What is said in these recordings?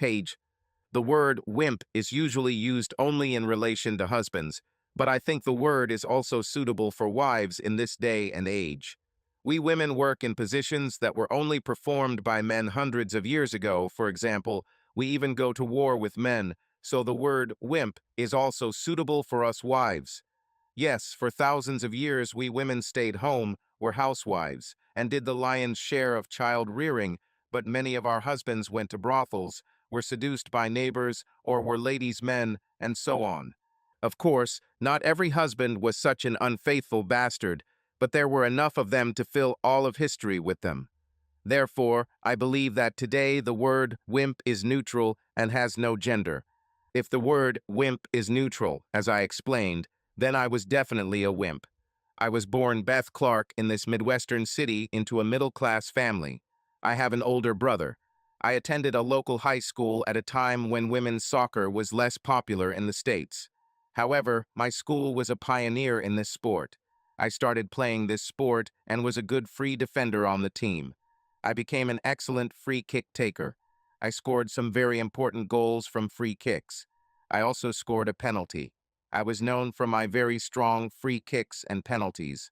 page. The word wimp is usually used only in relation to husbands, but I think the word is also suitable for wives in this day and age. We women work in positions that were only performed by men hundreds of years ago. For example, we even go to war with men, so the word wimp is also suitable for us wives. Yes, for thousands of years we women stayed home, were housewives, and did the lion's share of child rearing, but many of our husbands went to brothels, were seduced by neighbors, or were ladies' men, and so on. Of course, not every husband was such an unfaithful bastard, but there were enough of them to fill all of history with them. Therefore, I believe that today the word wimp is neutral and has no gender. If the word wimp is neutral, as I explained, then I was definitely a wimp. I was born Beth Clark in this Midwestern city into a middle-class family. I have an older brother. I attended a local high school at a time when women's soccer was less popular in the States. However, my school was a pioneer in this sport. I started playing this sport and was a good free defender on the team. I became an excellent free kick taker. I scored some very important goals from free kicks. I also scored a penalty. I was known for my very strong free kicks and penalties.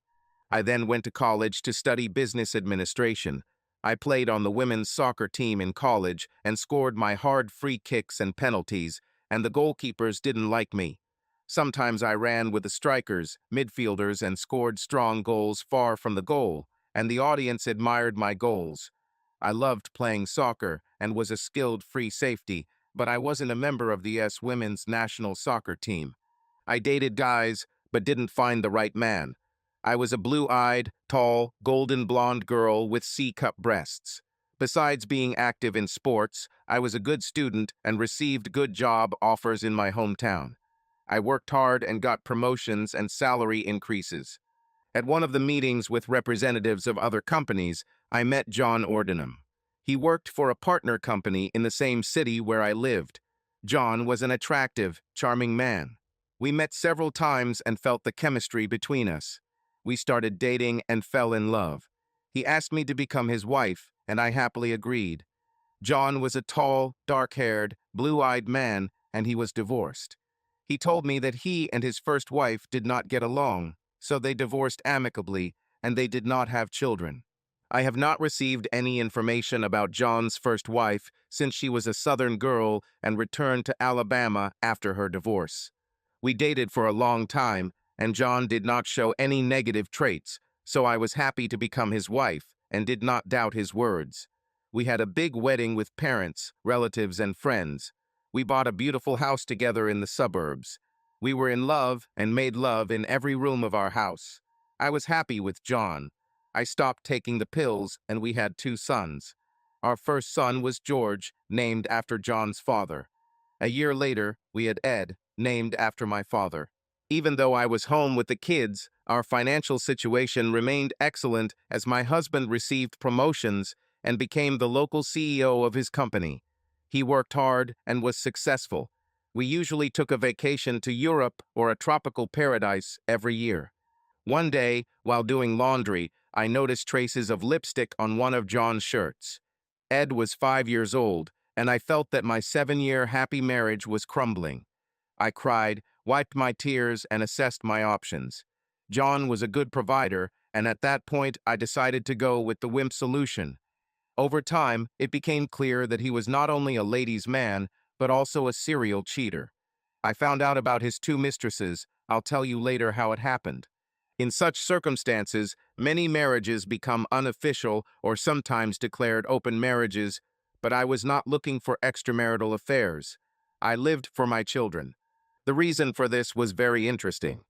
I then went to college to study business administration. I played on the women's soccer team in college and scored my hard free kicks and penalties, and the goalkeepers didn't like me. Sometimes I ran with the strikers, midfielders, and scored strong goals far from the goal, and the audience admired my goals. I loved playing soccer and was a skilled free safety, but I wasn't a member of the U.S. women's national soccer team. I dated guys, but didn't find the right man. I was a blue-eyed, tall, golden blonde girl with C-cup breasts. Besides being active in sports, I was a good student and received good job offers in my hometown. I worked hard and got promotions and salary increases. At one of the meetings with representatives of other companies, I met John Ordenham. He worked for a partner company in the same city where I lived. John was an attractive, charming man. We met several times and felt the chemistry between us. We started dating and fell in love. He asked me to become his wife, and I happily agreed. John was a tall, dark-haired, blue-eyed man, and he was divorced. He told me that he and his first wife did not get along, so they divorced amicably, and they did not have children. I have not received any information about John's first wife since she was a Southern girl and returned to Alabama after her divorce. We dated for a long time, and John did not show any negative traits, so I was happy to become his wife and did not doubt his words. We had a big wedding with parents, relatives, and friends. We bought a beautiful house together in the suburbs. We were in love and made love in every room of our house. I was happy with John. I stopped taking the pills, and we had 2 sons. Our first son was George, named after John's father. A year later, we had Ed, named after my father. Even though I was home with the kids, our financial situation remained excellent as my husband received promotions and became the local CEO of his company. He worked hard and was successful. We usually took a vacation to Europe or a tropical paradise every year. One day, while doing laundry, I noticed traces of lipstick on one of John's shirts. Ed was 5 years old, and I felt that my 7-year happy marriage was crumbling. I cried, wiped my tears, and assessed my options. John was a good provider, and at that point I decided to go with the wimp solution. Over time, it became clear that he was not only a ladies' man, but also a serial cheater. I found out about his 2 mistresses. I'll tell you later how it happened. In such circumstances, many marriages become unofficial or sometimes declared open marriages, but I was not looking for extramarital affairs. I lived for my children. The reason for this was very interesting.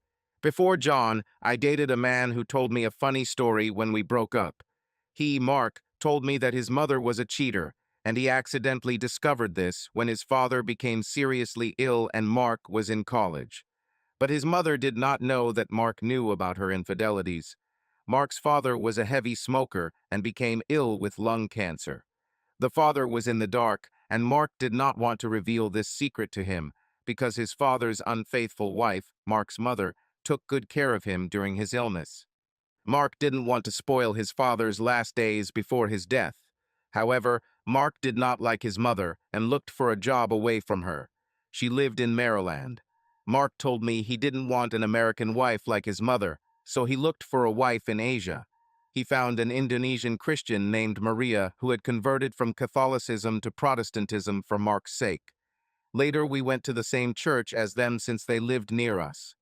Before John, I dated a man who told me a funny story when we broke up. He, Mark, told me that his mother was a cheater, and he accidentally discovered this when his father became seriously ill and Mark was in college. But his mother did not know that Mark knew about her infidelities. Mark's father was a heavy smoker and became ill with lung cancer. The father was in the dark, and Mark did not want to reveal this secret to him because his father's unfaithful wife, Mark's mother, took good care of him during his illness. Mark didn't want to spoil his father's last days before his death. However, Mark did not like his mother and looked for a job away from her. She lived in Maryland. Mark told me he didn't want an American wife like his mother, so he looked for a wife in Asia. He found an Indonesian Christian named Maria who had converted from Catholicism to Protestantism for Mark's sake. Later, we went to the same church as them since they lived near us.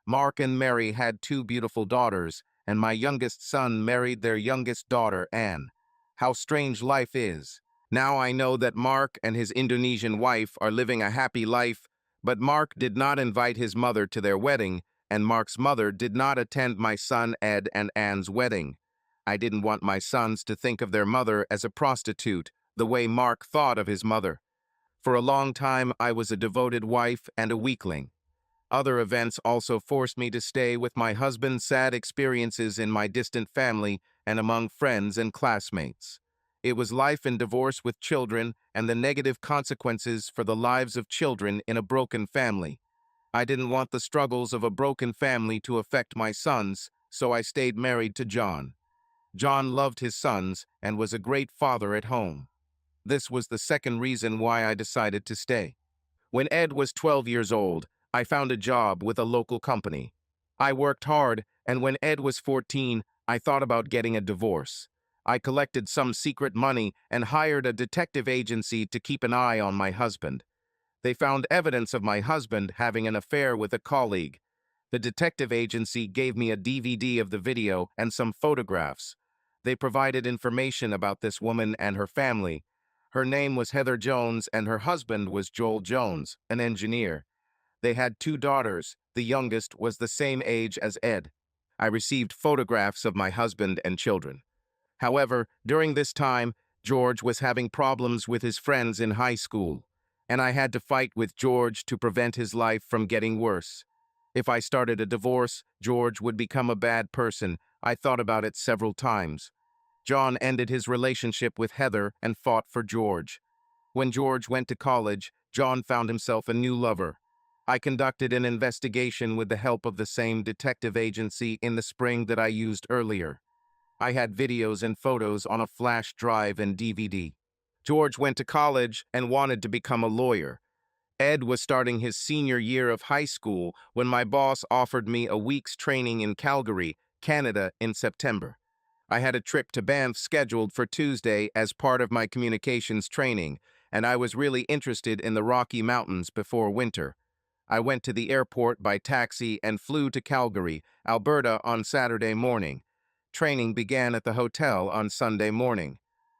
Mark and Mary had two beautiful daughters, and my youngest son married their youngest daughter, Anne. How strange life is. Now I know that Mark and his Indonesian wife are living a happy life, but Mark did not invite his mother to their wedding, and Mark's mother did not attend my son Ed and Anne's wedding. I didn't want my sons to think of their mother as a prostitute, the way Mark thought of his mother. For a long time, I was a devoted wife and a weakling. Other events also forced me to stay with my husband's sad experiences in my distant family and among friends and classmates. It was life in divorce with children and the negative consequences for the lives of children in a broken family. I didn't want the struggles of a broken family to affect my sons, so I stayed married to John. John loved his sons and was a great father at home. This was the second reason why I decided to stay. When Ed was 12 years old, I found a job with a local company. I worked hard, and when Ed was 14, I thought about getting a divorce. I collected some secret money and hired a detective agency to keep an eye on my husband. They found evidence of my husband having an affair with a colleague. The detective agency gave me a DVD of the video and some photographs. They provided information about this woman and her family. Her name was Heather Jones and her husband was Joel Jones, an engineer. They had two daughters. The youngest was the same age as Ed. I received photographs of my husband and children. However, during this time, George was having problems with his friends in high school, and I had to fight with George to prevent his life from getting worse. If I started a divorce, George would become a bad person. I thought about it several times. John ended his relationship with Heather and fought for George. When George went to college, John found himself a new lover. I conducted an investigation with the help of the same detective agency in the spring that I used earlier. I had videos and photos on a flash drive and DVD. George went to college and wanted to become a lawyer. Ed was starting his senior year of high school when my boss offered me a week's training in Calgary, Canada, in September. I had a trip to Banff scheduled for Tuesday as part of my communications training, and I was really interested in the Rocky Mountains before winter. I went to the airport by taxi and flew to Calgary, Alberta on Saturday morning. Training began at the hotel on Sunday morning.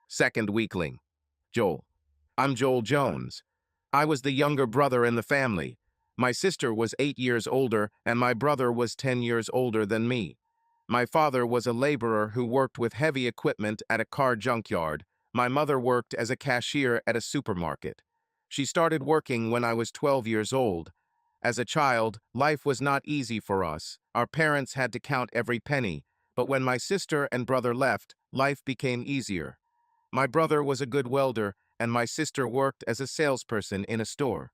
Second weekling. Joel. I'm Joel Jones. I was the younger brother in the family. My sister was 8 years older, and my brother was 10 years older than me. My father was a laborer who worked with heavy equipment at a car junkyard. My mother worked as a cashier at a supermarket. She started working when I was 12 years old. As a child, life was not easy for us. Our parents had to count every penny, but when my sister and brother left, life became easier. My brother was a good welder, and my sister worked as a salesperson in a store.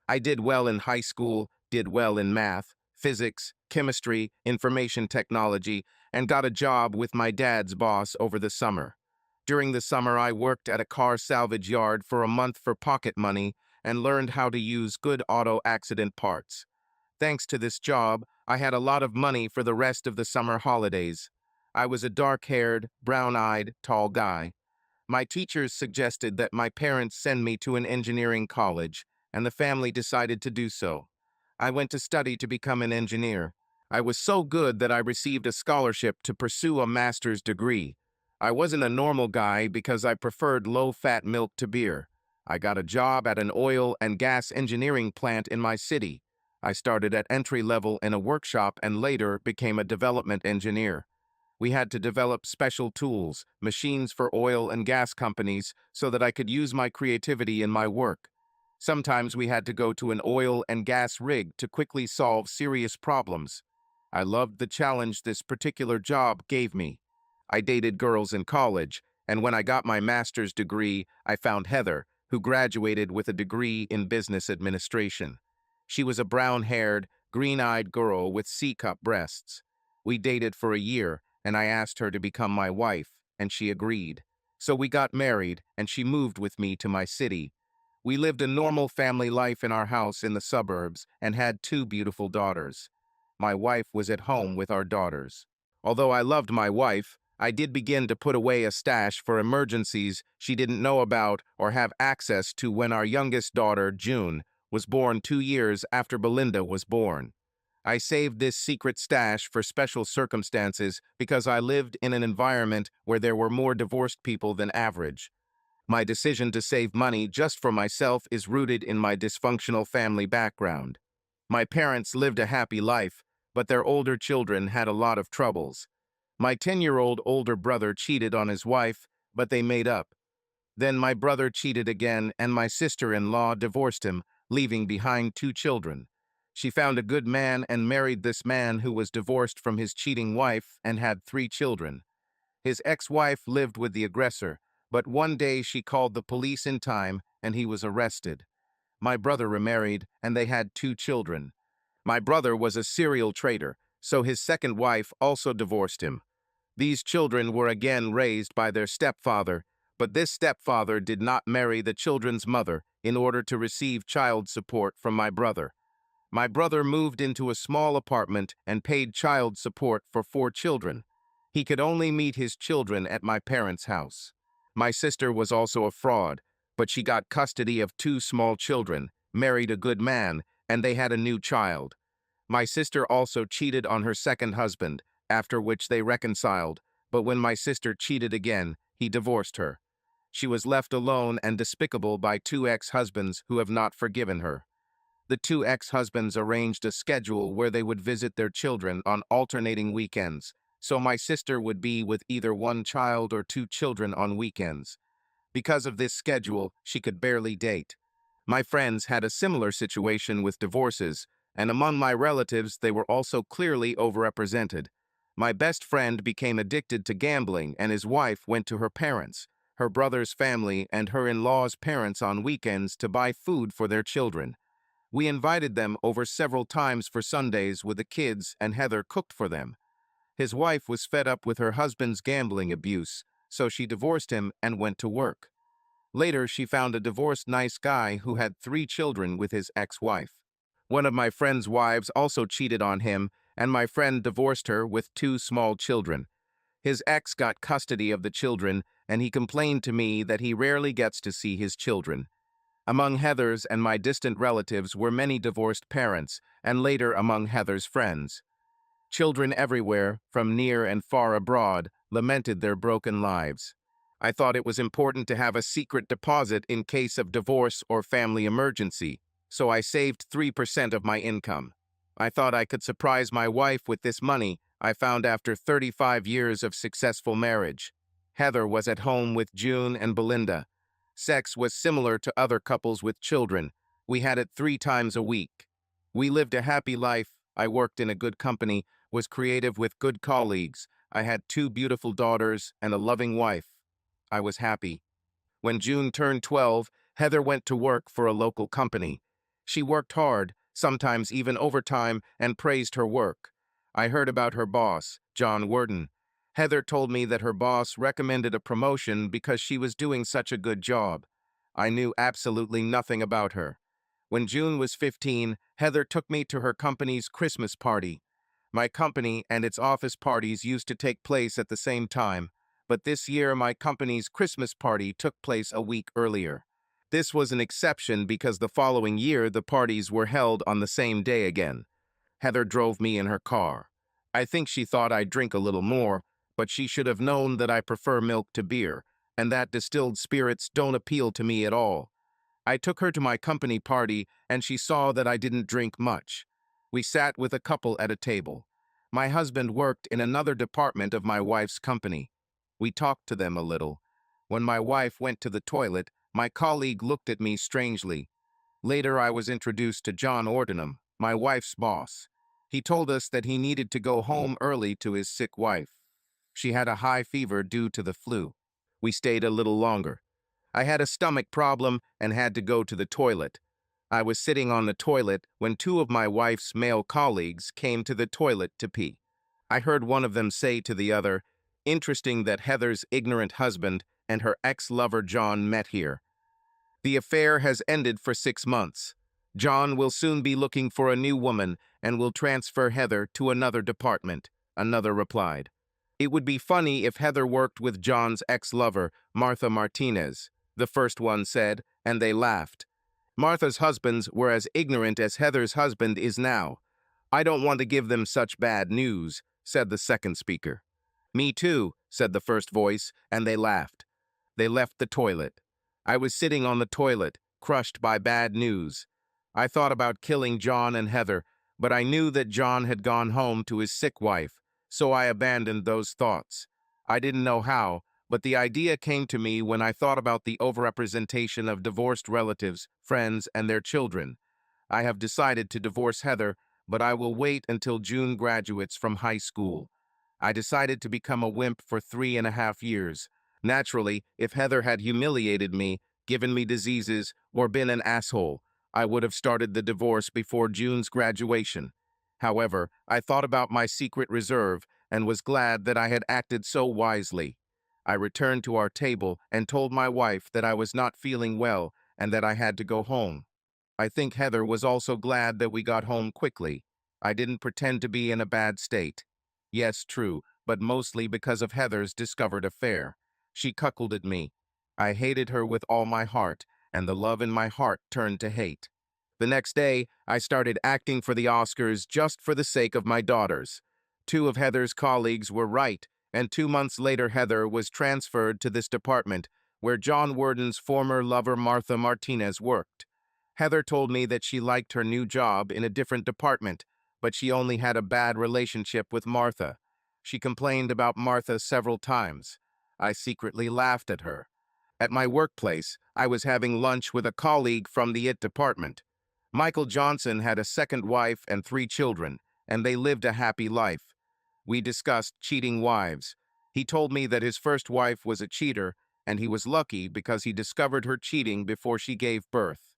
I did well in high school, did well in math, physics, chemistry, information technology, and got a job with my dad's boss over the summer. During the summer, I worked at a car salvage yard for a month for pocket money and learned how to use good auto accident parts. Thanks to this job, I had a lot of money for the rest of the summer holidays. I was a dark-haired, brown-eyed, tall guy. My teachers suggested that my parents send me to an engineering college, and the family decided to do so. I went to study to become an engineer. I was so good that I received a scholarship to pursue a master's degree. I wasn't a normal guy because I preferred low-fat milk to beer. I got a job at an oil and gas engineering plant in my city. I started at entry level in a workshop and later became a development engineer. We had to develop special tools, machines for oil and gas companies, so that I could use my creativity in my work. Sometimes we had to go to an oil and gas rig to quickly solve serious problems. I loved the challenge this particular job gave me. I dated girls in college, and when I got my master's degree, I found Heather, who graduated with a degree in business administration. She was a brown-haired, green-eyed girl with C-cup breasts. We dated for a year, and I asked her to become my wife, and she agreed. So we got married, and she moved with me to my city. We lived a normal family life in our house in the suburbs and had two beautiful daughters. My wife was at home with our daughters. Although I loved my wife, I did begin to put away a stash for emergencies she didn't know about or have access to when our youngest daughter, June, was born 2 years after Belinda was born. I saved this secret stash for special circumstances because I lived in an environment where there were more divorced people than average. My decision to save money just for myself is rooted in my dysfunctional family background. My parents lived a happy life, but their older children had a lot of troubles. My 10-year-old older brother cheated on his wife, but they made up. Then my brother cheated again, and my sister-in-law divorced him, leaving behind two children. She found a good man and married this man who was divorced from his cheating wife and had 3 children. His ex-wife lived with the aggressor, but one day she called the police in time and he was arrested. My brother remarried and they had 2 children. My brother was a serial traitor, so his second wife also divorced him. These children were again raised by their stepfather, but this stepfather did not marry the children's mother in order to receive child support from my brother. My brother moved into a small apartment and paid child support for 4 children. He could only meet his children at my parents' house. My sister was also a fraud, but she got custody of 2 small children, married a good man, and they had a new child. My sister also cheated on her second husband, after which they reconciled, but when my sister cheated again, he divorced her. She was left alone and despicable by 2 ex-husbands who have not forgiven her. The 2 ex-husbands arranged a schedule where they would visit their children on alternating weekends, so my sister would be with either 1 child or 2 children on weekends. Because of this schedule, she could barely date. My friends had a similar situation with divorces, and among my relatives they were also clearly overrepresented. My best friend became addicted to gambling and his wife went to her parents, her brother's family, and her in-laws' parents on weekends to buy food for their children. We invited them over several times for Sundays with the kids and Heather cooked for them. His wife was fed up with her husband's gambling abuse, so she divorced him and went to work. Later, she found a divorced nice guy who had 3 children with his ex-wife. One of my friend's wives also cheated on him, and my friend divorced her with 2 small children. His ex got custody of the children, and he complained to me that he rarely gets to see his children. Among Heather's and my distant relatives were many divorced parents, and later among Heather's friends. Children everywhere, from near and far abroad, lamented their broken lives. I thought it was important to have a secret deposit in case of divorce or family emergency, so I saved 3% of my income. I thought I could surprise my wife with this money I found after 35 years of successful marriage. Heather was at home with June and Belinda. Sex was similar to other couples with children. We had it 3 times a week. We lived a happy life. I worked in a good company, was creative with good colleagues. I had 2 beautiful daughters and a loving wife. I was happy. When June turned 12, Heather went to work for a local company. She worked hard, sometimes even overtime, and praised her work. I heard about her boss, John Worden. Heather told me that her boss recommended a promotion because she was doing such a good job. I knew absolutely nothing about her. When June was 15, Heather took me to her company's Christmas party. My company and its office parties used to take place at the same time, but this year my company's Christmas party took place a week earlier. This was an exception because the following year the parties were held on the same day again. Heather drove me in her car. I think she thought I'd drink a little more, but she should have known that I prefer milk to beer, and that distilled spirits don't appeal to me at all. I took her to my company party, and she saw that I didn't drink much. We sat with a couple at a table. My husband worked in another department of my wife's company. We talked to them a little. When my wife went to the toilet, my colleague looked at me strangely. Later, I was introduced to John Ordenham, my wife's boss. He told us that he needed to go home early to his sick wife. She had a high fever due to the flu. We stayed a little longer. I had a stomach problem and had to go to the toilet. I was sitting on the toilet when 2 of my wife's male colleagues came to the toilet to pee. I heard one of them say to the other, "Interesting that Heather's ignorant husband and her ex-lover John met here. The affair has ended for 6 months. John will soon be looking for a new woman and will transfer Heather to another department, another replied. It would be funny if Heather worked with John's ex-lover, Martha Martinez, the first one said, and they laughed. Martha's husbands were as ignorant as Heather's husband is now. I don't want to give them such bad news, said the second speaker. Me too, said the first voice, and they laughed. They left the toilet. I was sitting on the toilet, crushed by bad news. I thought about killing John and Heather, but I knew that John had gone home to his sick wife, so I abandoned those thoughts. I didn't know how, but the idea came to me when I thought about the overrepresentation of divorced relatives, friends, and their children. I have decided to divorce Heather, but I will wait until June graduates from high school. I decided to become a wimp for 3.5 years. Naturally, if Heather had humiliated me, given me diseases, or been an asshole, I would have started the divorce before June's graduation. However, I thought about my secret reserve and was glad that I had acted so wisely. I returned to our table and told my wife that I was not feeling well and that I had to go home. I think Heather was also glad that we got home quickly. I didn't pretend to be in a bad state. Yes, true, but mostly because of Heather's discovered affair. She cuckolded me. I hated her with all my heart, and the love in my heart turned to hate. The next day, I started acting for the Oscars just for the sake of my daughters. Two of Heather's colleagues were right, and 2 months later Heather was transferred to this department, where John Worden's former lover Martha Martinez worked. Heather told me that she liked her new job in a different department, but she only had a bad relationship with Martha. She complained about Martha several times. I secretly laughed at her. At my workplace, I was having lunch with a colleague from the IT department. Michael Johnson had a second wife and 3 children, and they lived a happy life. We discussed cheating wives. He told me that his first wife was a cheater, and he was lucky because he discovered her cheating before she gave birth.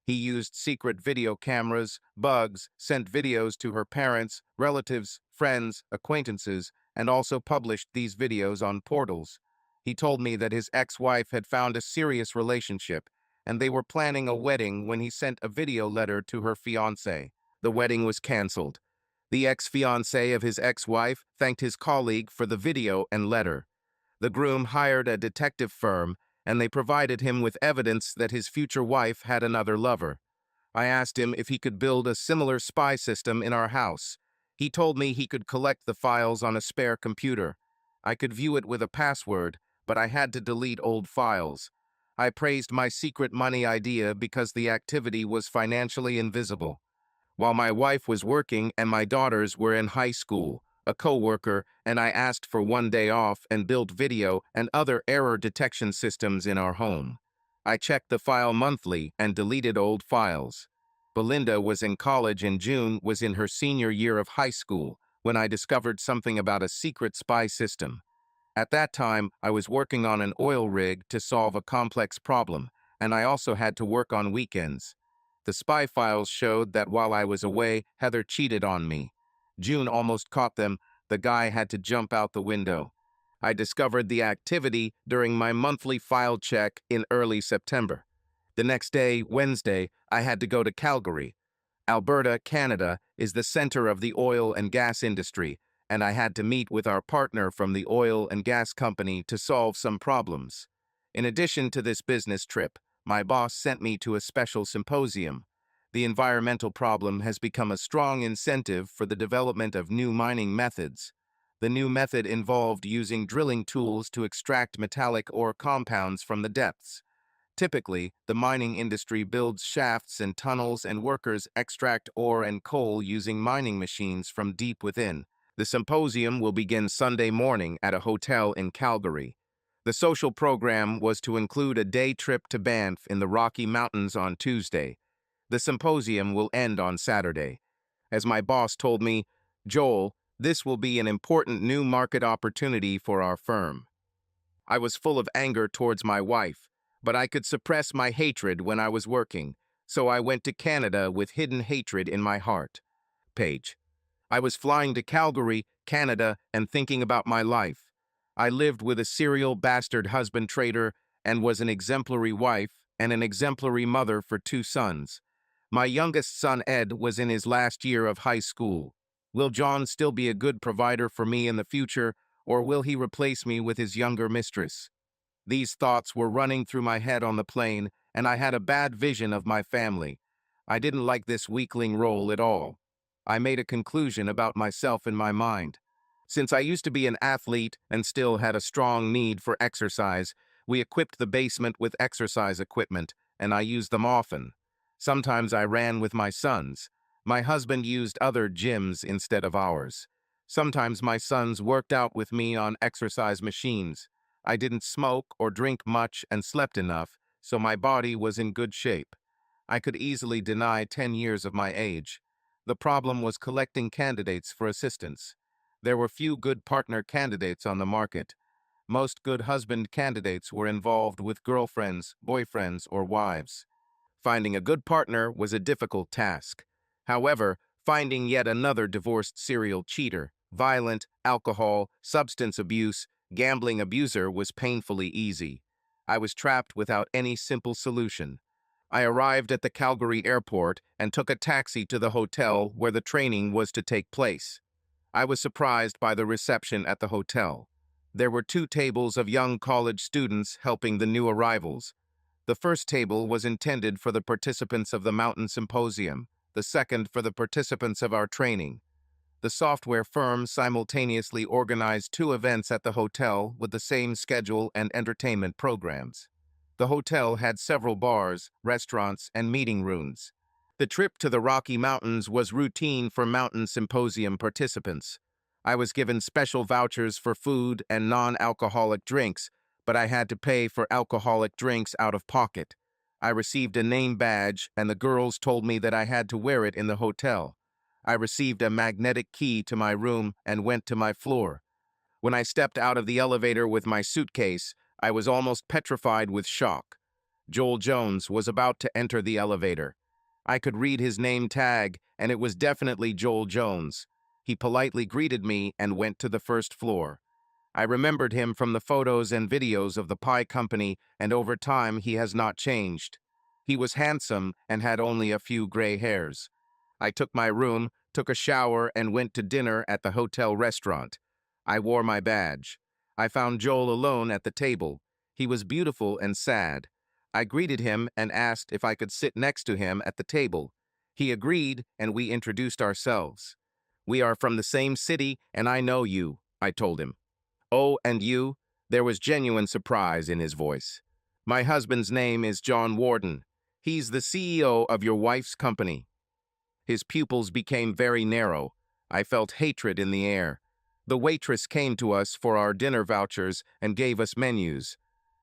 He used secret video cameras, bugs, sent videos to her parents, relatives, friends, acquaintances, and also published these videos on portals. He told me that his ex-wife had found a serious relationship, and they were planning a wedding when he sent a video letter to her fiancé. The wedding was canceled. The ex-fiancé of his ex-wife thanked his colleague for the video and letter. The groom hired a detective firm, and they provided him with evidence that his future wife had another lover. I asked him if he could build a similar spy system in our house. He told me he could collect the files on a spare computer. I could view it with a password, but I had to delete old files. I praised my secret money idea because the activity was financially invisible. While my wife was working and my daughters were in high school, a coworker and I asked for one day off and built video and other error detection systems in our home. I checked the file monthly and deleted old files. Belinda was in college and June was in her senior year of high school when I discovered something about a secret spy system. At that time, I was working on an oil rig to solve a complex problem, and I also had to work on weekends. The spy files showed that while I was away, Heather cheated on me. June almost caught them. The guy had to jump out the window. I discovered the activity during my monthly file check in early September. The next day, Wednesday, I had to go to Calgary. Alberta, Canada, is the center of the oil and gas industry, and I had to meet with our partner from the oil and gas company to solve some problems. In addition to this business trip, my boss sent me to a special symposium. The environmental problem has become a strong incentive for the development of new mining methods. The new method involved using drilling tools to extract metallic ore compounds from the depths. Typically, the mining industry builds shafts and tunnels and workers extract ore and coal using mining machines from deep within. The symposium will begin Sunday morning at a hotel in Calgary. The social program was to include a day trip to Banff in the Rocky Mountains on Tuesday. The symposium will end on Saturday. As my boss told me, Joel, this will be an important new market opportunity for our firm. I was full of anger towards my wife, but I could suppress my hatred when I was working, so I went to Canada with hidden hatred in my heart. Page. I was flying to Calgary, Canada, and thinking about my life. I lived with a serial bastard husband traitor and was an exemplary wife and an exemplary mother for two sons. My youngest son, Ed, was in his last year of high school. Will John still be a good provider for me in the future, or will he replace me with his younger mistress? These thoughts were running through my head on the plane, and I had a bad vision of my family. I didn't like this weakling role at all. I made a conclusion about myself in my mind. Since I used to be an athlete and still had a strong need for exercise, we equipped the basement with exercise equipment, and I used them often. Sometimes I ran with my sons. My husband used other gyms instead of ours. Sometimes my sons worked out with me on exercise machines. I didn't smoke or drink much and slept enough, so my body was in good shape. I could easily deny 10 years of my age. The problem was collecting candidates for assistance. There were few good partner candidates on the market. Most good husband candidates were involved with girlfriends, boyfriends, or wives. Finding a good partner was a difficult task. However, finding yet another divorced serial cheater, violent, alcohol, substance abuse, gambling abuser was painfully easy. I was trapped without any simple solution. I arrived at the Calgary airport and took a taxi to the hotel where the training was to take place. I was surprised by the reception at the hotel. There were 2 tables of young college students helping the new arrivals. The first table was intended for the participants of the Mountain Symposium, the second for the participants of our training. The software firm simultaneously organized 2 events at the hotel with the same schedule and entertainment programs. The hotel had several bars, restaurants, and meeting rooms. The trip to the Rocky Mountains was routine for Mountain Symposium participants. I was given special vouchers for food and non-alcoholic drinks, but I had to pay for alcoholic drinks out of pocket. I received a name badge, and the girls told me that I had to wear it in the hotel. I received a magnetic key to my room and went to my floor. When I stepped out of the elevator with my suitcase, I was almost petrified with shock. Joel Jones was about to enter the elevator. I could read his name tag, and it was definitely Joel Jones. He politely greeted me and went to the first floor. I remembered him from the photos and videos of the pie company, and over time he has not changed. He was handsome and had only a few gray hairs. I took my room, took a shower, and went to dinner at the hotel restaurant. I wore my badge. I found Joel alone at the table. He was beautiful and sad. I greeted him and asked if I could sit next to him at the table. He agreed, and we introduced ourselves. "We are from the same city, and I know you," I told him. "Oh, and you?" There was genuine surprise in his voice. "My husband's name is John Warden. He's the CEO of your wife's company." His pupils became very narrow. I felt hatred in the air. The waitress came to us for our dinner vouchers and gave us menus.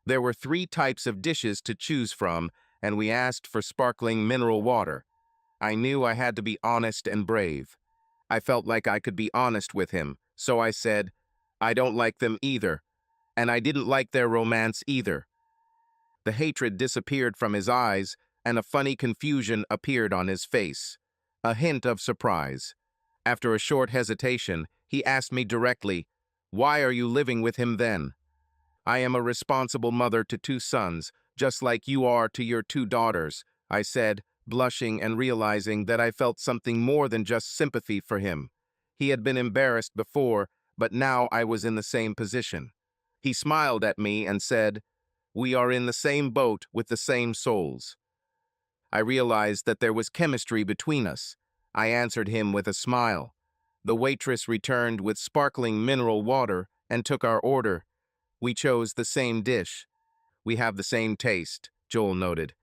There were 3 types of dishes to choose from, and we asked for sparkling mineral water. I knew I had to be honest and brave. I felt like I could be honest with him, so I said, "I don't like them either, and I didn't like their romance either." The hatred disappeared from his eyes, and a funny confusion appeared on his face. A hint of surprise. After a short hesitation, he asked me directly, "Why are you living with him then?" "I am a responsible mother to 2 sons, just like you are to your 2 daughters," I said, blushing and realizing that I felt something more than just sympathy for him. He had been embarrassed before, but now I was in the same position. He smiled at me and said, "We are in the same boat with the same souls." I realized that there was chemistry between us. I answered him with a smile. The waitress returned with sparkling mineral water and took our order. We chose the same dish. "We have the same taste," Joel noted.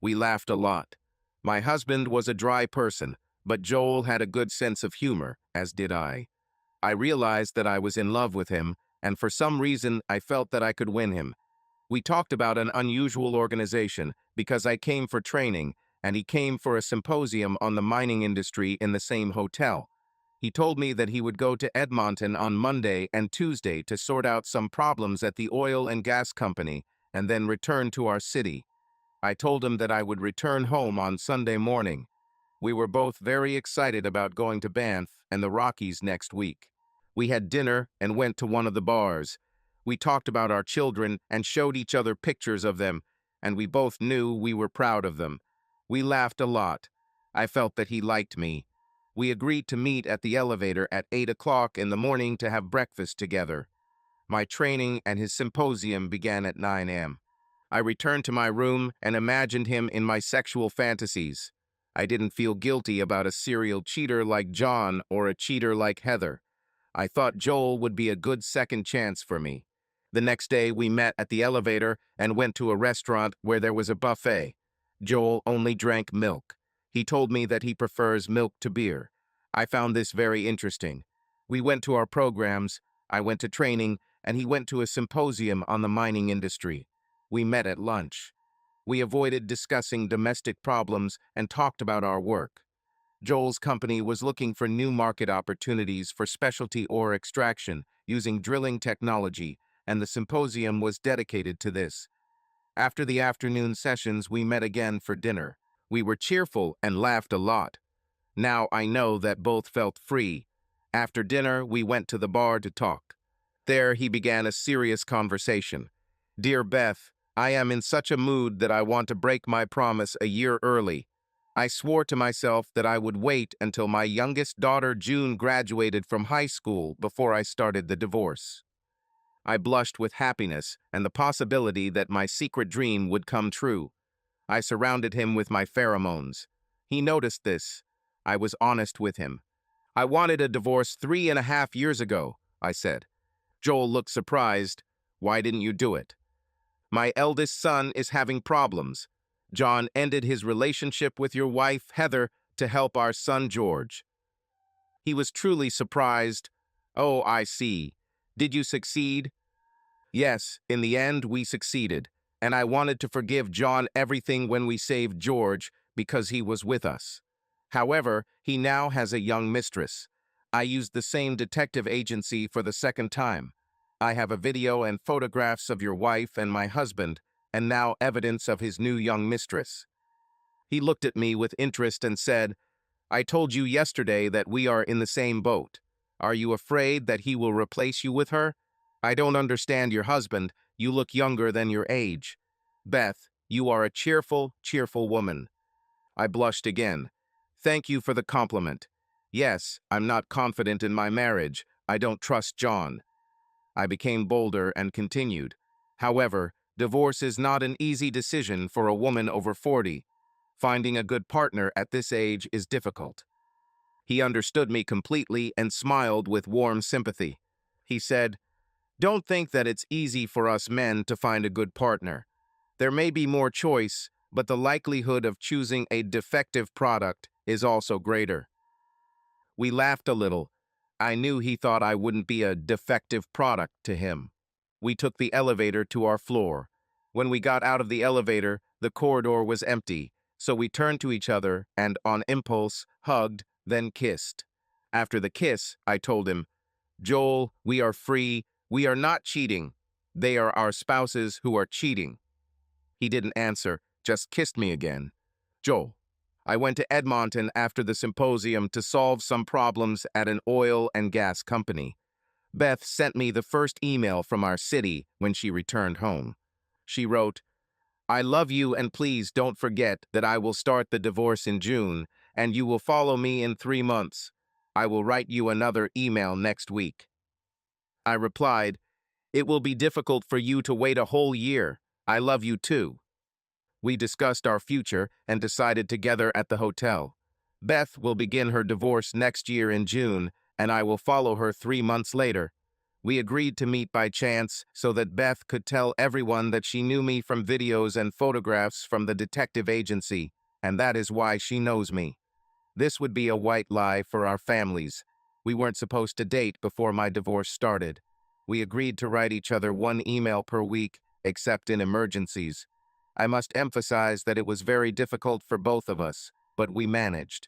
We laughed a lot. My husband was a dry person, but Joel had a good sense of humor, as did I. I realized that I was in love with him, and for some reason I felt that I could win him. We talked about an unusual organization because I came for training, and he came for a symposium on the mining industry in the same hotel. He told me that he would go to Edmonton on Monday and Tuesday to sort out some problems at the oil and gas company, and then return to our city. I told him that I would return home on Sunday morning. We were both very excited about going to Banff and the Rockies next week. We had dinner and went to one of the bars. We talked about our children and showed each other pictures of them, and we both knew we were proud of them. We laughed a lot. I felt that he liked me. We agreed to meet at the elevator at 8 o'clock in the morning to have breakfast together. My training and his symposium began at 9 a.m. I returned to my room and imagined him in my sexual fantasies. I didn't feel guilty about a serial cheater like John or a cheater like Heather. I thought Joel would be a good second chance for me. The next day, we met at the elevator and went to a restaurant where there was a buffet. Joel only drank milk. He told me that he prefers milk to beer. I found this very interesting. We went to our programs, I went to training, and he went to a symposium on the mining industry. We met at lunch. We avoided discussing domestic problems and talked about our work. Joel's company was looking for new market opportunities for specialty ore extraction using drilling technology, and the symposium was dedicated to this. After the afternoon sessions, we met again for dinner. We were cheerful and laughed a lot. Now I know that both felt free. After dinner, we went to the bar to talk. There he began a serious conversation. "Dear Beth, I am in such a mood that I want to break my promise a year early. I swore to myself that I would wait until my youngest daughter June graduated from high school before I started the divorce." I blushed with happiness and the possibility that my secret dream would come true. I surrounded him with my pheromones. He noticed this. I was honest with him. "I wanted a divorce 3.5 years ago," I said. Joel looked surprised. "Why didn't you do it?" "My eldest son is having problems. John ended his relationship with your wife, Heather, to help our son, George." He was truly surprised. "Oh, I see. Did you succeed?" "Yes, in the end, we succeeded, and I wanted to forgive John everything when we saved George because he was with us. However, he now has a young mistress. I used the same detective agency for the second time. I have a video and photographs of your wife and my husband, and now evidence of his new young mistress." He looked at me with interest and said, "I told you yesterday that we are in the same boat. Are you afraid that he will replace you with her? I don't understand your husband. You look younger than your age. Beth, you are a cheerful, cheerful woman." I blushed again. "Thank you for the compliment. Yes, I'm not confident in my marriage. I don't trust John." I became bolder and continued. "However, divorce is not an easy decision for a woman over 40. Finding a good partner at this age is difficult." He understood me completely and smiled with warm sympathy. He said, "Don't think that it's easy for us men to find a good partner. There may be more choice, but the likelihood of choosing a defective product is also greater." We laughed a little. I knew he thought I wouldn't be a defective product to him. We took the elevator to our floor. When we got out of the elevator, the corridor was empty, so we turned to each other and, on impulse, hugged, then kissed. After the kiss, I told him, "Joel, we are free. We are not cheating. They are our spouses who are cheating." He didn't answer, just kissed me again. "Joel, I went to Edmonton after the symposium to solve some problems at an oil and gas company. Beth sent me the first email from our city when she returned home. She wrote, 'I love you and please don't forget that I will start the divorce in June and you will follow me in 3 months. I will write you another email next week.' I replied, 'It will be difficult for you to wait a whole year. I love you too.' We discussed our future and decided together at the hotel. Beth will begin her divorce next year in June, and I will follow her 3 months later. We agreed to meet by chance so that Beth could tell everyone that she knew me from videos and photographs from the detective agency, and that is why she knows me. This would be a white lie for our families. We weren't supposed to date before my divorce started. We agreed to write each other one email per week, except in emergencies. I must emphasize that it was very difficult for both of us, but we managed.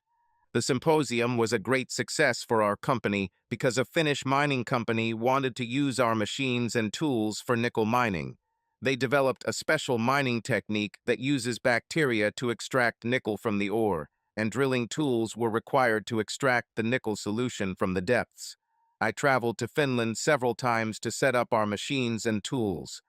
The symposium was a great success for our company because a Finnish mining company wanted to use our machines and tools for nickel mining. They developed a special mining technique that uses bacteria to extract nickel from the ore, and drilling tools were required to extract the nickel solution from the depths. I traveled to Finland several times to set up our machines and tools.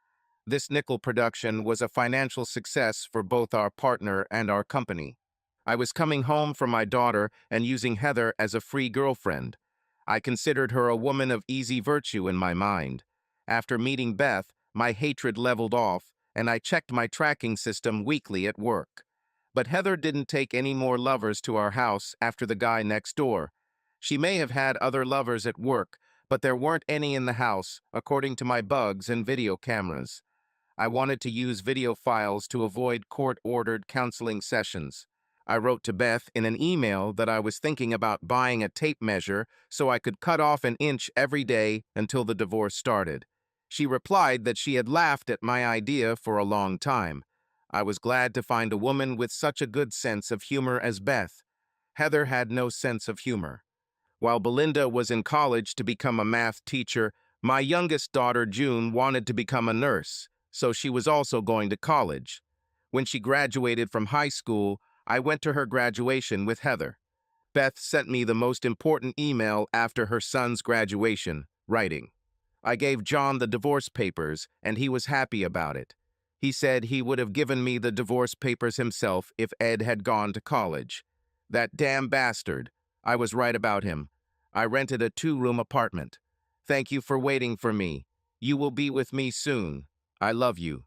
This nickel production was a financial success for both our partner and our company. I was coming home from my daughter and using Heather as a free girlfriend. I considered her a woman of easy virtue in my mind. After meeting Beth, my hatred leveled off, and I checked my tracking system weekly at work. But Heather didn't take any more lovers to our house after the guy next door. She may have had other lovers at work, but there weren't any in the house, according to my bugs and video cameras. I wanted to use video files to avoid court-ordered counseling sessions. I wrote to Beth in an email that I was thinking about buying a tape measure so I could cut off an inch every day until the divorce started. She replied that she had laughed at my idea for a long time. I was glad to find a woman with such a good sense of humor as Beth. Heather had no sense of humor. While Belinda was in college to become a math teacher, my youngest daughter, June, wanted to become a nurse, so she was also going to college. When she graduated from high school, I went to her graduation with Heather. Beth sent me the most important email after her son's graduation, writing, "I gave John the divorce papers, and he was happy about it. He said he would have given me the divorce papers himself if Ed had gone to college. That damn bastard. I was right about him. I rented a 2-room apartment. Thank you for waiting for me. You will be with me soon. I love you."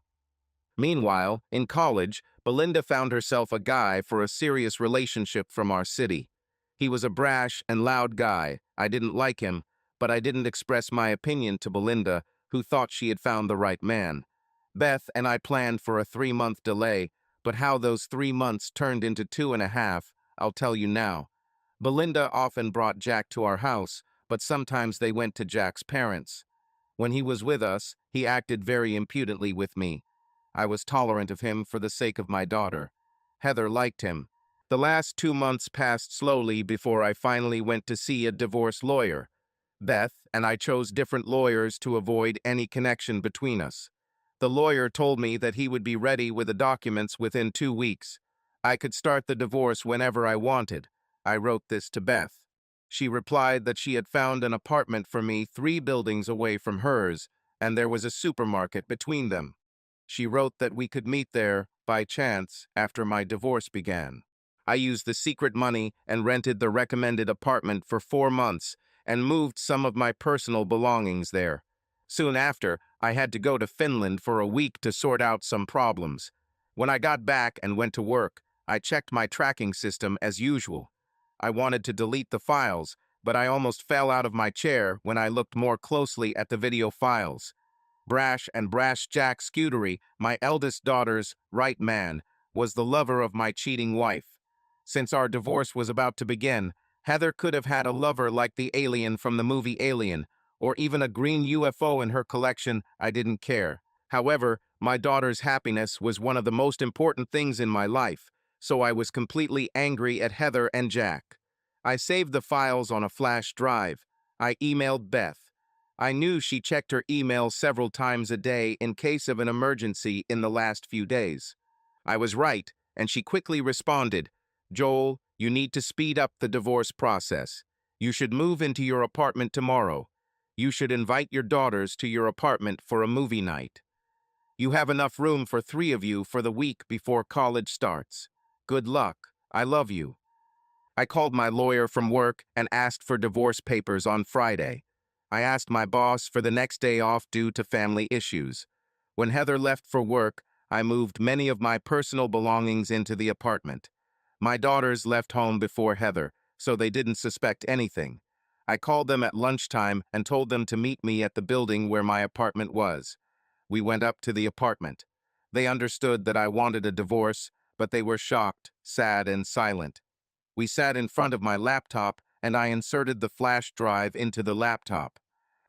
Meanwhile, in college, Belinda found herself a guy for a serious relationship from our city. He was a brash and loud guy. I didn't like him, but I didn't express my opinion to Belinda, who thought she had found the right man. Beth and I planned for a 3-month delay, but how those 3 months turned into 2.5, I'll tell you now. Belinda often brought Jack to our house, but sometimes they went to Jack's parents. When he was with us, he acted very impudently with me. I was tolerant of him for the sake of my daughter. Heather liked him. The last 2 months passed slowly before I finally went to see a divorce lawyer. Beth and I chose different lawyers to avoid any connection between us. The lawyer told me that he would be ready with the documents within 2 weeks. I could start the divorce whenever I wanted. I wrote this to Beth. She replied that she had found an apartment for me 3 buildings away from hers, and there was a supermarket between them. She wrote that we could meet there, by chance, after my divorce began. I used the secret money and rented the recommended apartment for 4 months and moved some of my personal belongings there. Soon after, I had to go to Finland for a week to sort out some problems. When I got back and went to work, I checked my tracking system as usual. I wanted to delete the files, but I almost fell out of my chair when I looked more closely at the video files. Brash Jack Scudery, my eldest daughter's right man, was the lover of my cheating wife. Since our divorce was about to begin, Heather could have had a lover like the alien from the movie Alien, or even a green UFO in her collection. I didn't care. However, my daughter's happiness was one of the most important things in my life, so I was completely angry at Heather and Jack. I saved the files on a flash drive. I emailed Beth. I knew she checked her email several times a day in case of an emergency in the last few days. I was right, and she quickly responded, "Joel, you need to speed up the divorce process. You should move into your apartment tomorrow. You should invite your daughters to your apartment for a movie night. You have enough room for 3 of you for the week before college starts. Good luck. I love you." I called my lawyer from work and asked for divorce papers on Friday. I asked my boss for the next day off due to family issues. When Heather left for work, I moved many of my personal belongings into the apartment. My daughters left home before Heather, so they didn't suspect anything. I called them at lunchtime and told them to meet me at the building where my apartment was. We went up to the apartment. They understood that I wanted a divorce, but they were shocked, sad, and silent. We sat in front of my laptop, and I inserted the flash drive into the laptop.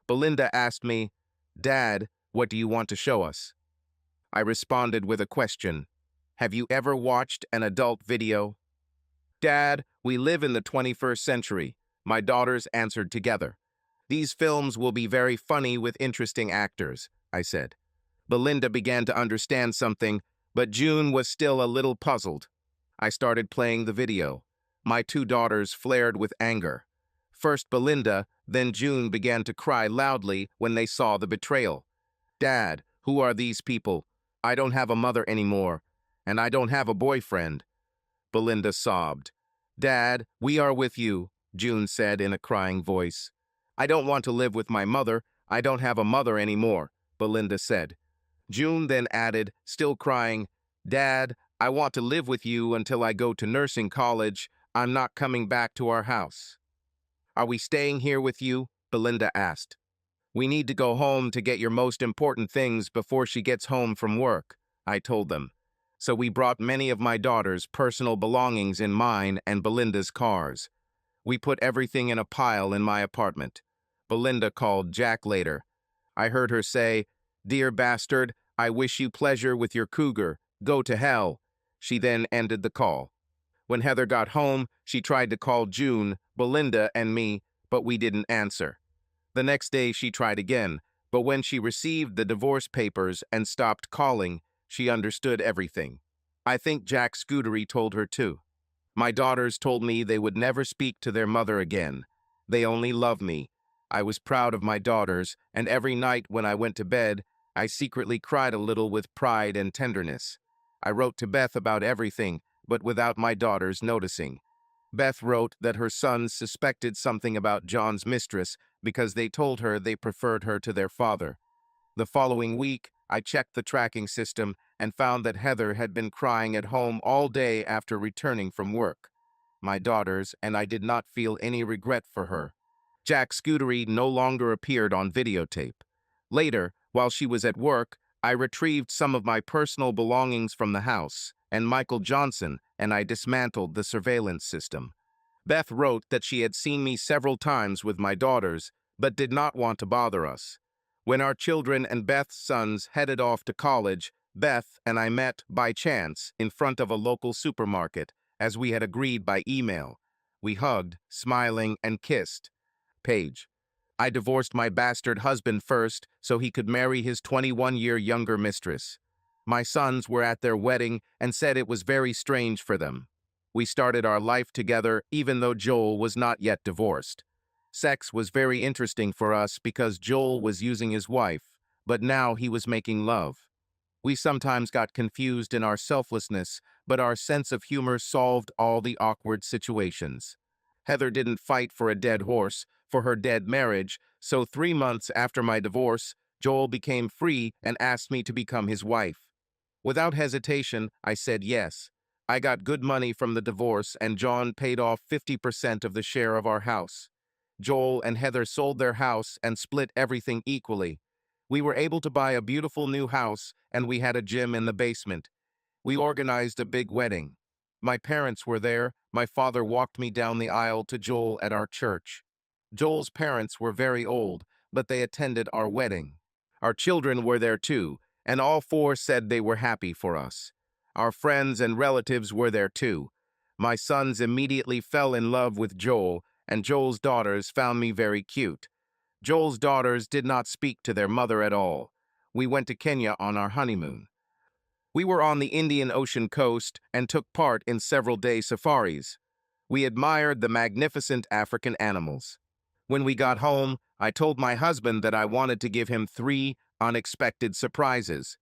Belinda asked me, "Dad, what do you want to show us?" I responded with a question. "Have you ever watched an adult video?" "Dad, we live in the 21st century," my daughters answered together. "These films will be very funny with interesting actors," I said. Belinda began to understand something, but June was still a little puzzled. I started playing the video. My 2 daughters flared with anger. First Belinda, Then June began to cry loudly when they saw the betrayal. "Dad, who are these people? I don't have a mother anymore, and I don't have a boyfriend." Belinda sobbed. "Dad, we are with you," June said in a crying voice. "I don't want to live with my mother. I don't have a mother anymore," Belinda said. June then added, still crying, "Dad, I want to live with you until I go to nursing college. I'm not coming back to our house." "Are we staying here with you?" Belinda asked. "We need to go home to get your most important things before she gets home from work," I told them. So we brought many of my daughter's personal belongings in mine and Belinda's cars. We put everything in a pile in my apartment. Belinda called Jack later. I heard her say, "Dear bastard, I wish you pleasure with your cougar. Go to hell." She then ended the call. When Heather got home, she tried to call June, Belinda, and me, but we didn't answer. The next day she tried again, but when she received the divorce papers and stopped calling, she understood everything. I think Jack Scuderi told her too. My daughters told me they would never speak to their mother again. They only love me. I was proud of my daughters, and every night when I went to bed, I secretly cried a little with pride and tenderness. I wrote to Beth about everything, but without my daughters noticing. Beth wrote that her sons suspected something about John's mistress because they told her they preferred her to their father. The following week, I checked the tracking system and found that Heather had been crying at home all day after returning from work. My daughters and I did not feel any regret for her. Jack Scuderi no longer appeared on videotape. Later, while she was at work, I retrieved some of my personal belongings from the house, and Michael Johnson and I dismantled the surveillance system. Beth wrote that she had seen me several times with my daughters, but did not want to bother us. When our children and Beth's sons headed off to college, Beth and I met, by chance, in front of a local supermarket, as we had agreed by email. We hugged, smiling, and kissed. Page. I divorced my bastard husband first so he could marry his 21-year younger mistress. My sons were at their wedding and said it was very strange for them. We started our life together even though Joel was not yet divorced. Sex was very interesting for us because Joel was using his wife, but now he was making love. We sometimes got confused in our selflessness, but our sense of humor solved all the awkward situations. Heather didn't fight for a dead horse, for her dead marriage, so 3 months after my divorce, Joel became free and asked me to become his wife. Without hesitation, I said yes. I got good money from the divorce, and John paid off 50% of the share of our house. Joel and Heather sold their house and split everything equally. We were able to buy a beautiful new house, and we had a gym in the basement. We organized a big wedding. My parents were there. My father walked me down the aisle to Joel at our church. Joel's parents were very old, but they attended our wedding. Our children were there too, and all four said they were happy for us. Our friends and relatives were there too. My sons immediately fell in love with Joel, and Joel's daughters found me very cute. Joel's daughters did not speak to their mother at all. We went to Kenya on our honeymoon. We were on the Indian Ocean coast and took part in several-day safaris. We admired the magnificent African animals. When we got home, I told my husband that I wanted to give him 3 unexpected surprises.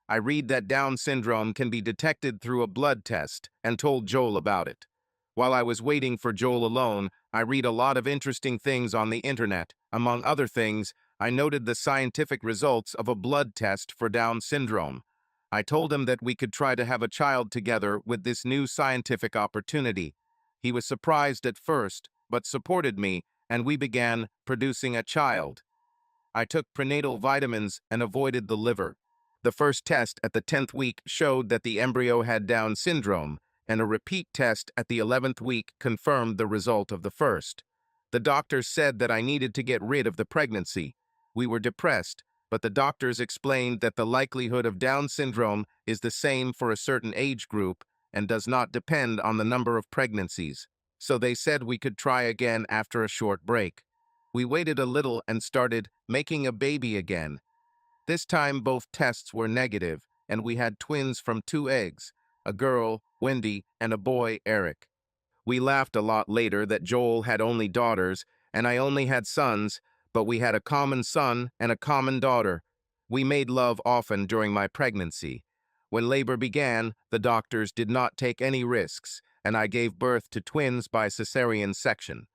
I read that Down syndrome can be detected through a blood test and told Joel about it. While I was waiting for Joel alone, I read a lot of interesting things on the internet. Among other things, I noted the scientific results of a blood test for Down syndrome. I told him that we could try to have a child together with this new scientific opportunity. He was surprised at first, but supported me, and we began producing a child. I took prenatal vitamins and avoided the liver. The first test at the 10th week showed that the embryo had Down syndrome, and a repeat test at the 11th week confirmed the result of the first. The doctors said that I needed to get rid of the pregnancy. We were depressed, but the doctors explained that the likelihood of Down syndrome is the same for a certain age group and does not depend on the number of pregnancies. So they said we could try again after a short break. We waited a little and started making a baby again. This time both tests were negative, and we had twins from 2 eggs, a girl, Wendy, and a boy, Eric. We laughed a lot later that Joel had only daughters, and I only had sons, but we had a common son and a common daughter. We made love often during my pregnancy. When labor began, the doctors did not take any risks, and I gave birth to twins by cesarean section.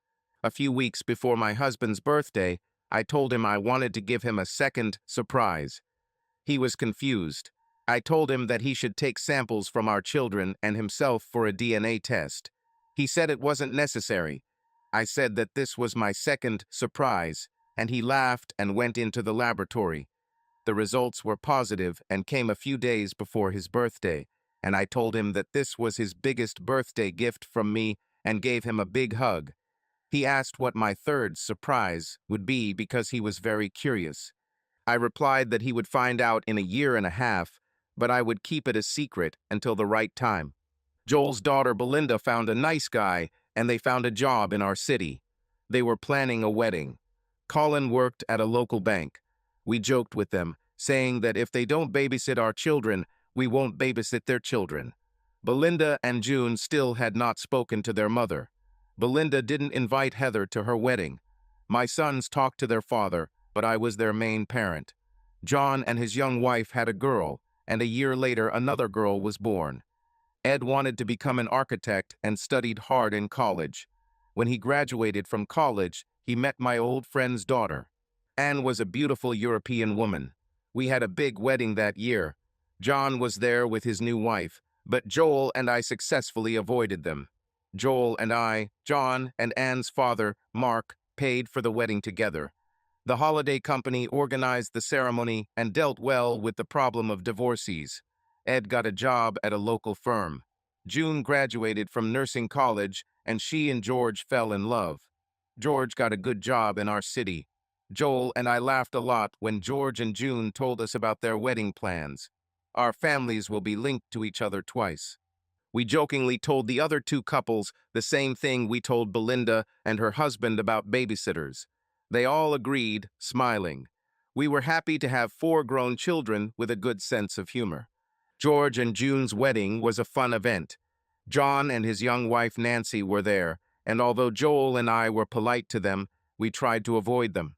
A few weeks before my husband's birthday, I told him I wanted to give him a second surprise. He was confused. I told him that he should take samples from our children and himself for a DNA test. He said it wasn't necessary. I said that this was my second surprise, and he laughed and went into the laboratory. The results were positive and came a few days before his birthday, and I told him that this was his biggest birthday gift from me and gave him a big hug. He asked what my third surprise would be because he was very curious. I replied that he would find out in a year and a half, but I would keep it a secret until the right time. Joel's daughter Belinda found a nice guy, and they found a job in our city. They were planning a wedding. Colin worked at a local bank. We joked with them, saying that if they don't babysit our children, we won't babysit their children. Belinda and June still had not spoken to their mother. Belinda didn't invite Heather to her wedding. My sons talked to their father, but I was their main parent. John and his young wife had a girl, and a year later another girl was born. Ed wanted to become an architect and studied hard in college. When he graduated from college, he met my old friend's daughter. Anne was a beautiful European woman. We had a big wedding that year. John was there with his new wife, but Joel and I successfully avoided them. Joel and I, John and Anne's father, Mark, paid for the wedding together. The holiday company organized the ceremony and dealt well with the problem of divorcees. Ed got a job at a local firm. June graduated from nursing college, and she and George fell in love. George got a good job in our city. Joel and I laughed a lot when George and June told us about their wedding plans. Our families will be linked to each other twice. We jokingly told the other two couples the same thing we told Belinda and her husband about babysitters. They all agreed, smiling. We were happy to have 4 grown children with a good sense of humor. George and June's wedding was a fun event. John and his young wife Nancy were there, and although Joel and I were polite to them, we tried to avoid them.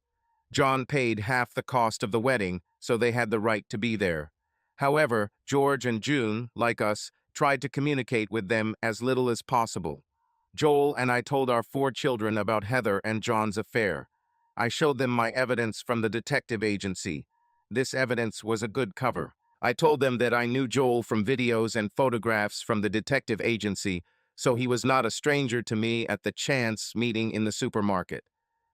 John paid half the cost of the wedding, so they had the right to be there. However, George and June, like us, tried to communicate with them as little as possible. Joel and I told our 4 children about Heather and John's affair. I showed them my evidence from the detective agency. This evidence was a good cover. I told them that I knew Joel from videos and photographs from the detective agency, so he was not a stranger to me at the chance meeting in the supermarket.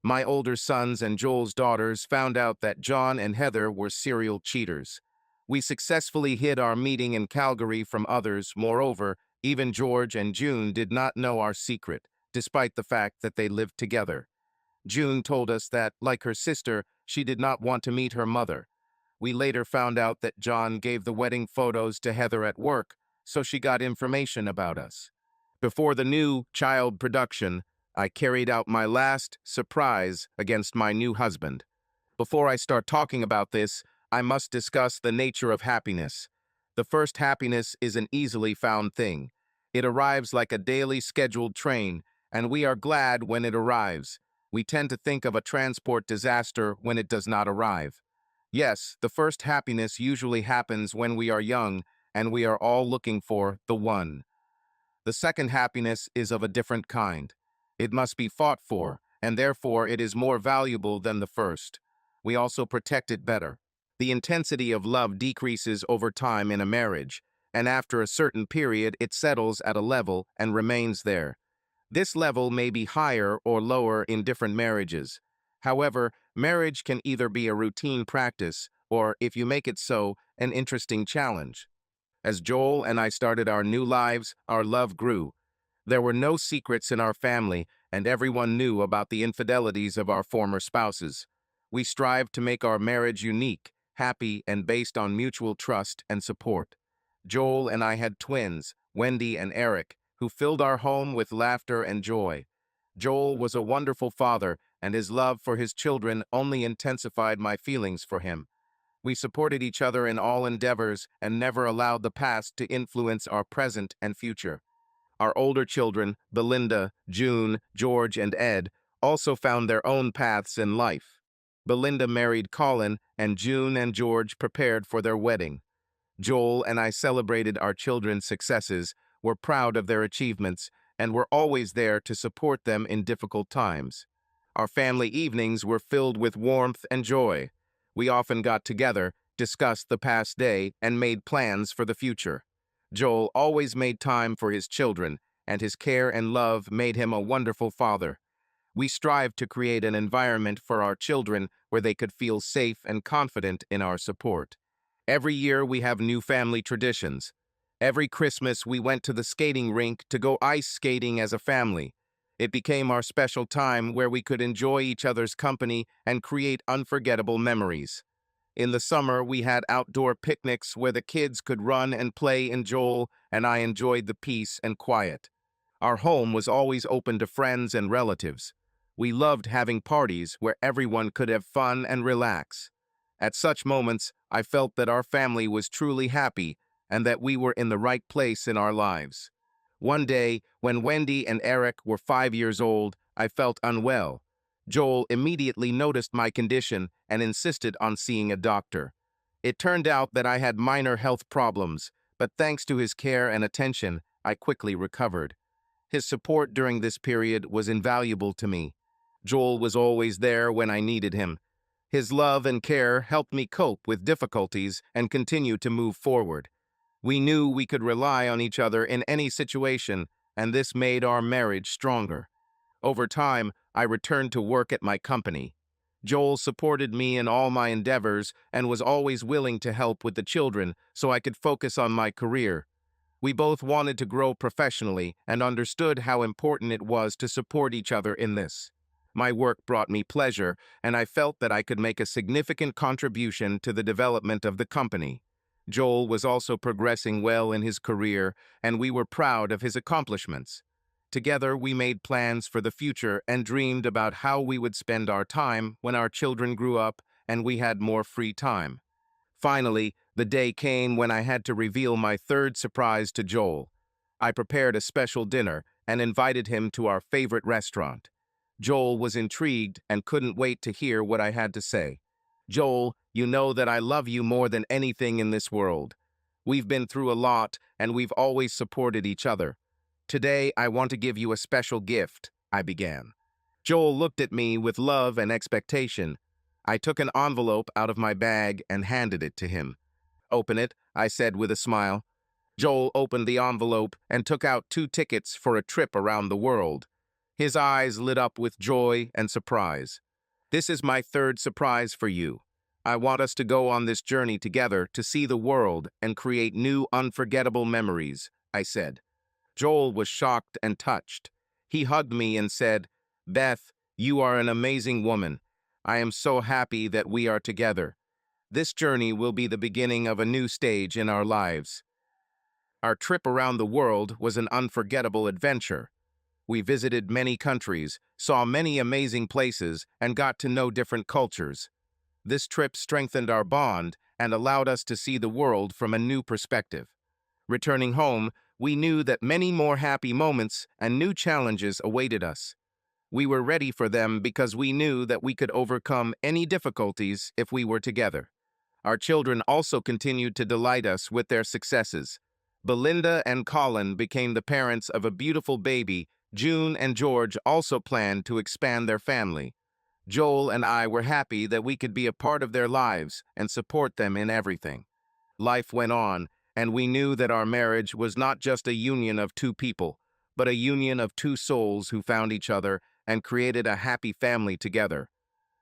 My older sons and Joel's daughters found out that John and Heather were serial cheaters. We successfully hid our meeting in Calgary from others. Moreover, even George and June did not know our secret, despite the fact that they lived together. June told us that, like her sister, she did not want to meet her mother. We later found out that John gave the wedding photos to Heather at work, so she got information about us. Before the new child production, I carried out my last surprise against my new husband. Before I start talking about this, I must discuss the nature of happiness. The first happiness is an easily found thing. It arrives like a daily scheduled train, and we are glad when it arrives. We tend to think of a transport disaster when it does not arrive. Yes, the first happiness usually happens when we are young, and we are all looking for the one. The second happiness is of a different kind. It must be fought for, and therefore it is more valuable than the first. We also protect it better. The intensity of love decreases over time in a marriage, and after a certain period it settles at a level and remains there. This level may be higher or lower in different marriages. However, marriage can either be a routine practice or, if you make it so, an interesting challenge. As Joel and I started our new lives, our love grew. There were no secrets in our family, and everyone knew about the infidelities of our former spouses. We strived to make our marriage unique, happy, and based on mutual trust and support. Joel and I had twins, Wendy and Eric, who filled our home with laughter and joy. Joel was a wonderful father, and his love for his children only intensified my feelings for him. We supported each other in all endeavors and never allowed the past to influence our present and future. Our older children, Belinda, June, George, and Ed, also found their own paths in life. Belinda married Colin, and June and George prepared for their wedding. Joel and I celebrated our children's successes, were proud of their achievements, and were always there to support them in difficult times. Our family evenings were filled with warmth and joy. We often got together, discussed the past day, and made plans for the future. Joel always made time for his children, and his care and love made him a wonderful father. We strived to create an environment for our children where they could feel safe and confident in our support. Every year we have new family traditions. Every Christmas we went to the skating rink to go ice skating as a family. It became our special time where we could enjoy each other's company and create unforgettable memories. In the summer, we had outdoor picnics where the kids could run and play, and Joel and I enjoyed the peace and quiet. Our home was always open to friends and relatives. We loved having parties where everyone could have fun and relax. At such moments, I felt that our family was truly happy and that we were in the right place in our lives. One day, when Wendy and Eric were 5 years old, I felt unwell. Joel immediately noticed my condition and insisted on seeing a doctor. It turned out that I had minor health problems, but thanks to his care and attention, I quickly recovered. His support during this period was invaluable to me. Joel was always there when I needed him. His love and care helped me cope with difficulties and continue to move forward. We knew we could rely on each other in any situation, and this made our marriage stronger. Over time, I returned to work at my company. Joel supported me in all my endeavors and was always willing to help with the children so I could focus on my career. We both wanted to grow professionally and understood how important it was to support each other in this. My work brought me pleasure, and I felt that I could make a significant contribution to the development of the company. Joel was also progressing well in his career, and we were proud of his accomplishments. Together, we made plans for the future and dreamed about how we would spend our time when our children grew up and we had more free time. Finally, the day came when I had to reveal my third surprise to Joel. I prepared a special dinner and invited him to our favorite restaurant. Joel was intrigued and couldn't wait to hear what I had to say. "Joel, you know that I love you more than anything in this world. We've been through a lot, and we've always supported each other. Today, I want to give you a special gift," I began. Joel looked at me with love and expectation. I took an envelope out of my bag and handed it to him. "Open it," I said with a smile. Joel opened the envelope and took out 2 tickets for a trip around the world. His eyes lit up with joy and surprise. "This is my third surprise for you. I want us to go on this journey together to see the world and create new unforgettable memories," I said. Joel was shocked and touched. He hugged me and said, "Beth, you are an amazing woman. I am so happy that we are together. This journey will be the beginning of a new stage in our lives." Our trip around the world was an unforgettable adventure. We visited many countries, saw many amazing places, and got to know different cultures. This trip strengthened our bond and allowed us to see the world from a new perspective. Returning home, we knew that many more happy moments and new challenges awaited us. We were ready for them because we knew that we could overcome any difficulties if we were together. Our children also continued to delight us with their successes. Belinda and Colin became the parents of a beautiful baby. June and George also planned to expand their family. Joel and I were happy that we could be a part of their lives and support them in everything. Life went on, and we knew that our marriage was not just a union of 2 people, but a union of 2 souls who found each other and created a happy family together.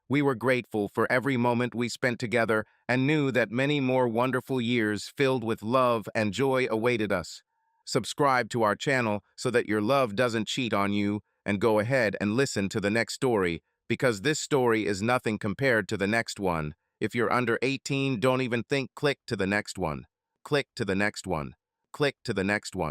We were grateful for every moment we spent together and knew that many more wonderful years filled with love and joy awaited us. Subscribe to our channel so that your love doesn't cheat on you, and go ahead and listen to the next story, because this story is nothing compared to the next one. If you're under 18, don't even think. Click to the next one. Click to the next one. Click to the next one.